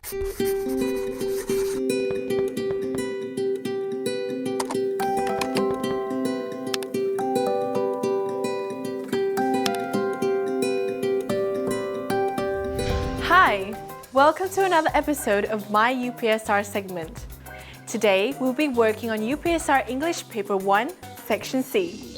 Hi, welcome to another episode of My UPSR segment. Today, we'll be working on UPSR English Paper 1, Section C.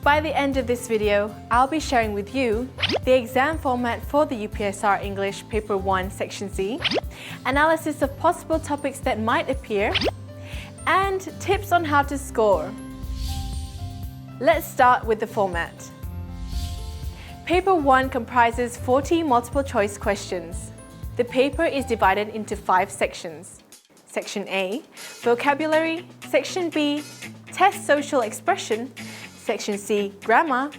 By the end of this video, I'll be sharing with you the exam format for the UPSR English Paper 1, Section C, analysis of possible topics that might appear, and tips on how to score. Let's start with the format. Paper 1 comprises 40 multiple-choice questions. The paper is divided into 5 sections. Section A, Vocabulary, Section B, Test Social Expression, Section C, Grammar,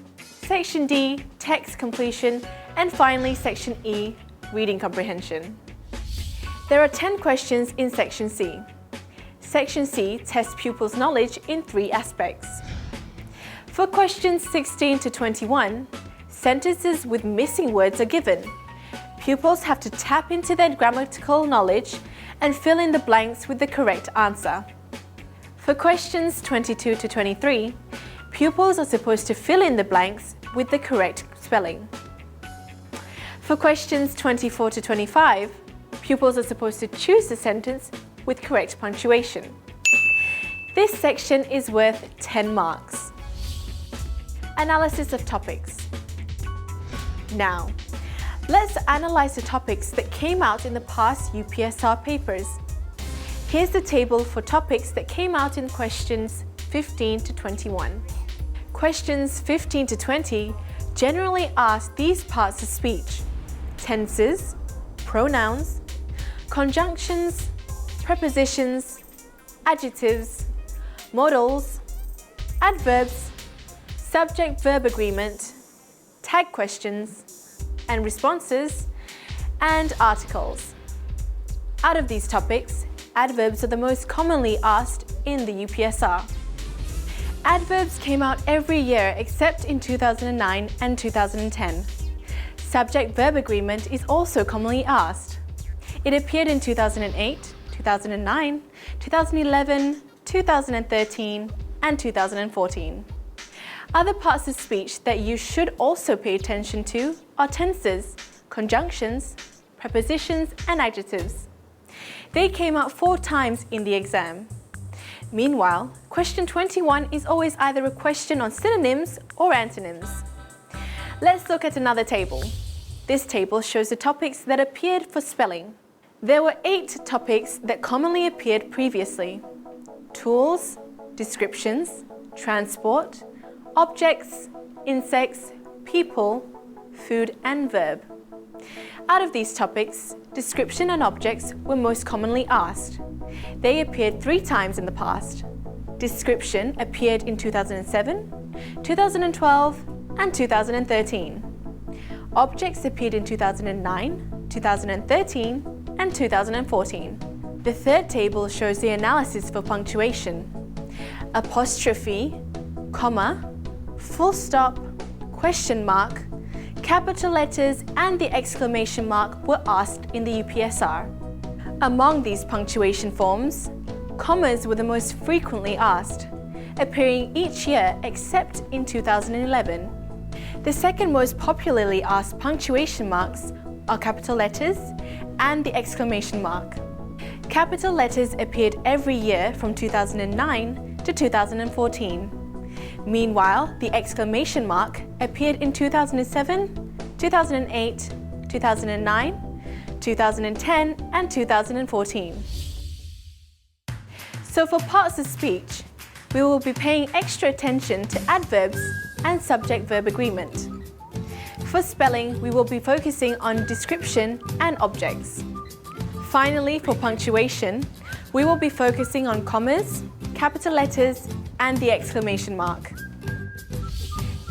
Section D, Text Completion, and finally Section E, Reading Comprehension. There are 10 questions in Section C. Section C tests pupils' knowledge in 3 aspects. For questions 16 to 21, sentences with missing words are given. Pupils have to tap into their grammatical knowledge and fill in the blanks with the correct answer. For questions 22 to 23, pupils are supposed to fill in the blanks with the correct spelling. For questions 24 to 25, pupils are supposed to choose the sentence with correct punctuation. This section is worth 10 marks. Analysis of topics. Now, let's analyze the topics that came out in the past UPSR papers. Here's the table for topics that came out in questions 15 to 21. Questions 15 to 20 generally ask these parts of speech: tenses, pronouns, conjunctions, prepositions, adjectives, modals, adverbs, subject-verb agreement, tag questions and responses, and articles. Out of these topics, adverbs are the most commonly asked in the UPSR. Adverbs came out every year except in 2009 and 2010. Subject-verb agreement is also commonly asked. It appeared in 2008, 2009, 2011, 2013, and 2014. Other parts of speech that you should also pay attention to are tenses, conjunctions, prepositions, and adjectives. They came out 4 times in the exam. Meanwhile, question 21 is always either a question on synonyms or antonyms. Let's look at another table. This table shows the topics that appeared for spelling. There were 8 topics that commonly appeared previously: tools, descriptions, transport, objects, insects, people, food, and verb. Out of these topics, description and objects were most commonly asked. They appeared 3 times in the past. Description appeared in 2007, 2012, and 2013. Objects appeared in 2009, 2013, and 2014. The third table shows the analysis for punctuation. Apostrophe, comma, full stop, question mark, capital letters, and the exclamation mark were asked in the UPSR. Among these punctuation forms, commas were the most frequently asked, appearing each year except in 2011. The second most popularly asked punctuation marks are capital letters and the exclamation mark. Capital letters appeared every year from 2009 to 2014. Meanwhile, the exclamation mark appeared in 2007, 2008, 2009, 2010, and 2014. So for parts of speech, we will be paying extra attention to adverbs and subject-verb agreement. For spelling, we will be focusing on description and objects. Finally, for punctuation, we will be focusing on commas, capital letters, and the exclamation mark.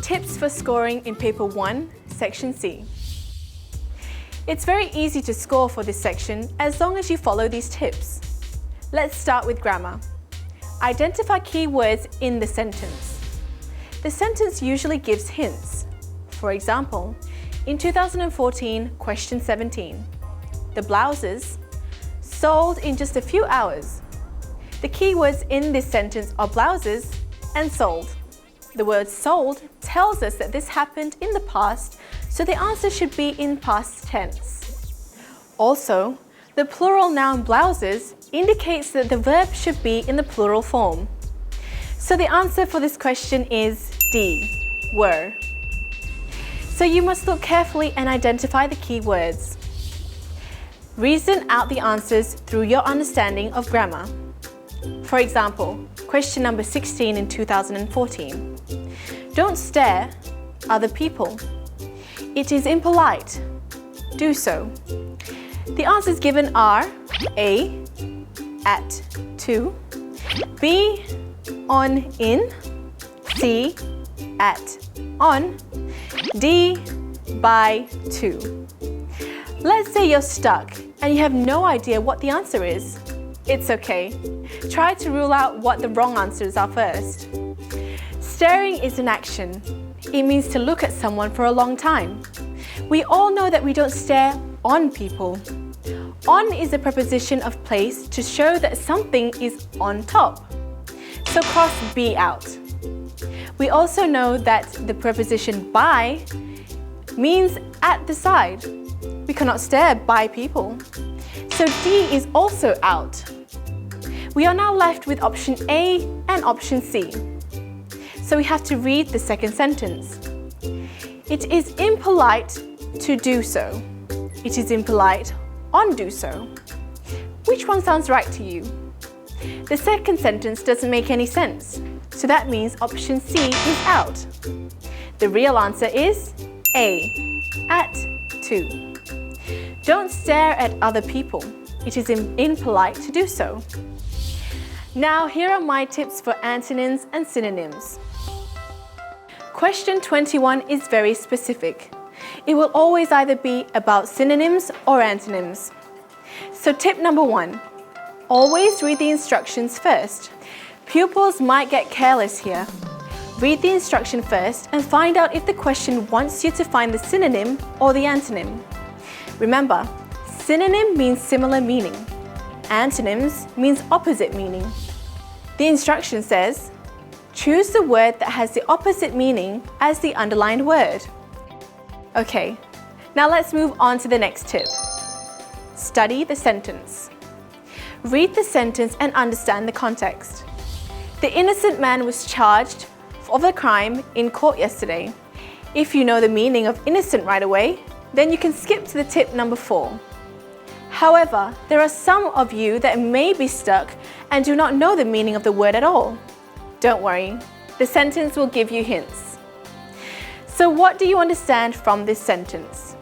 Tips for scoring in Paper 1, Section C. It's very easy to score for this section as long as you follow these tips. Let's start with grammar. Identify key words in the sentence. The sentence usually gives hints. For example, In 2014, question 17. The blouses sold in just a few hours. The keywords in this sentence are blouses and sold. The word sold tells us that this happened in the past, so the answer should be in past tense. Also, the plural noun blouses indicates that the verb should be in the plural form. So the answer for this question is D, were. So you must look carefully and identify the key words. Reason out the answers through your understanding of grammar. For example, question number 16 in 2014. Don't stare other people. It is impolite. Do so. The answers given are A, at, to, B, on, in, C, at, on, D, by, to. Let's say you're stuck and you have no idea what the answer is. It's okay. Try to rule out what the wrong answers are first. Staring is an action. It means to look at someone for a long time. We all know that we don't stare on people. On is a preposition of place to show that something is on top. So cross B out. We also know that the preposition by means at the side. We cannot stare by people. So D is also out. We are now left with option A and option C. So we have to read the second sentence. It is impolite to do so. It is impolite on do so. Which one sounds right to you? The second sentence doesn't make any sense. So that means option C is out. The real answer is A, at, to. Don't stare at other people. It is impolite to do so. Now here are my tips for antonyms and synonyms. Question 21 is very specific. It will always either be about synonyms or antonyms. So tip number 1, always read the instructions first. Pupils might get careless here. Read the instruction first and find out if the question wants you to find the synonym or the antonym. Remember, synonym means similar meaning. Antonyms means opposite meaning. The instruction says, choose the word that has the opposite meaning as the underlined word. Okay, now let's move on to the next tip. Study the sentence. Read the sentence and understand the context. The innocent man was charged of the crime in court yesterday. If you know the meaning of innocent right away, then you can skip to the tip number 4. However, there are some of you that may be stuck and do not know the meaning of the word at all. Don't worry, the sentence will give you hints. So what do you understand from this sentence?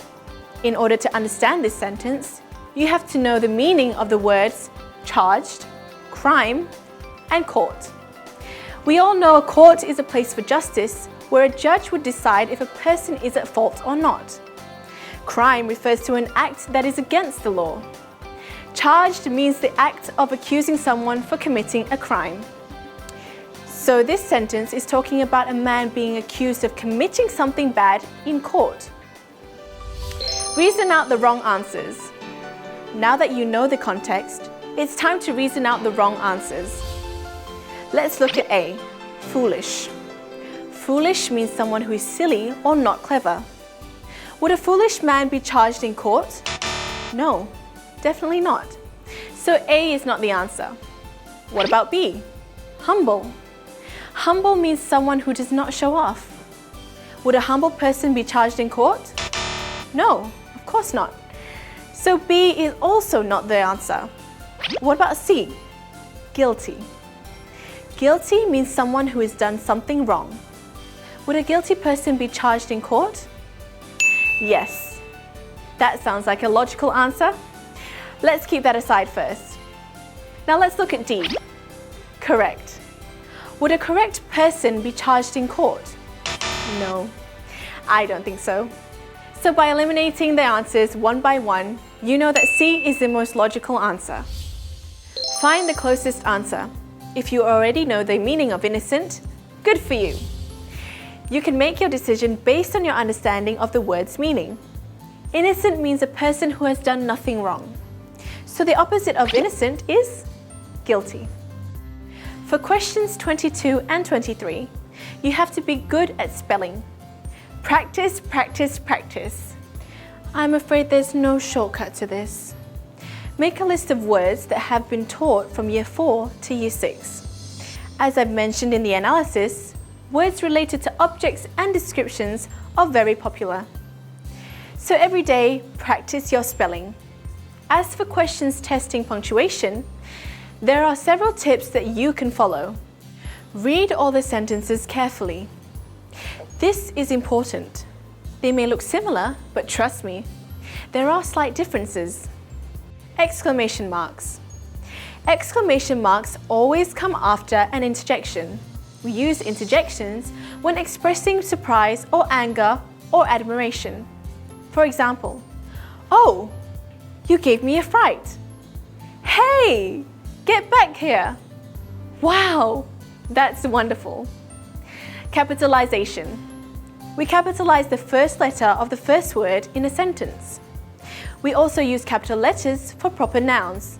In order to understand this sentence, you have to know the meaning of the words charged, crime, and court. We all know a court is a place for justice where a judge would decide if a person is at fault or not. Crime refers to an act that is against the law. Charged means the act of accusing someone for committing a crime. So this sentence is talking about a man being accused of committing something bad in court. Reason out the wrong answers. Now that you know the context, it's time to reason out the wrong answers. Let's look at A, foolish. Foolish means someone who is silly or not clever. Would a foolish man be charged in court? No, definitely not. So A is not the answer. What about B? Humble. Humble means someone who does not show off. Would a humble person be charged in court? No, of course not. So B is also not the answer. What about C? Guilty. Guilty means someone who has done something wrong. Would a guilty person be charged in court? Yes. That sounds like a logical answer. Let's keep that aside first. Now let's look at D. Correct. Would a correct person be charged in court? No, I don't think so. So by eliminating the answers one by one, you know that C is the most logical answer. Find the closest answer. If you already know the meaning of innocent, good for you. You can make your decision based on your understanding of the word's meaning. Innocent means a person who has done nothing wrong. So the opposite of innocent is guilty. For questions 22 and 23, you have to be good at spelling. Practice, practice, practice. I'm afraid there's no shortcut to this. Make a list of words that have been taught from Year 4 to Year 6. As I've mentioned in the analysis, words related to objects and descriptions are very popular. So every day, practice your spelling. As for questions testing punctuation, there are several tips that you can follow. Read all the sentences carefully. This is important. They may look similar, but trust me, there are slight differences. Exclamation marks. Exclamation marks always come after an interjection. We use interjections when expressing surprise or anger or admiration. For example, "Oh, you gave me a fright." "Hey, get back here." "Wow, that's wonderful." Capitalization. We capitalize the first letter of the first word in a sentence. We also use capital letters for proper nouns.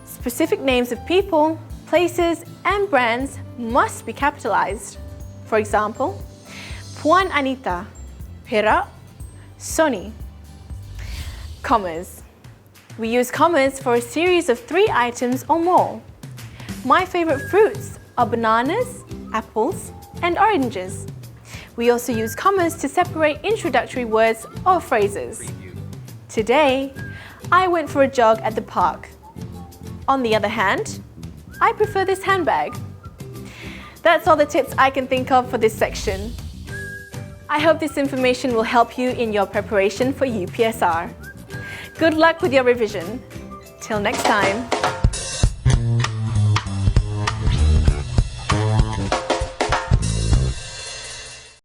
Specific names of people, places, and brands must be capitalized. For example, Puan Anita, Perak, Sony. Commas. We use commas for a series of 3 items or more. My favorite fruits are bananas, apples, and oranges. We also use commas to separate introductory words or phrases. Today, I went for a jog at the park. On the other hand, I prefer this handbag. That's all the tips I can think of for this section. I hope this information will help you in your preparation for UPSR. Good luck with your revision. Till next time.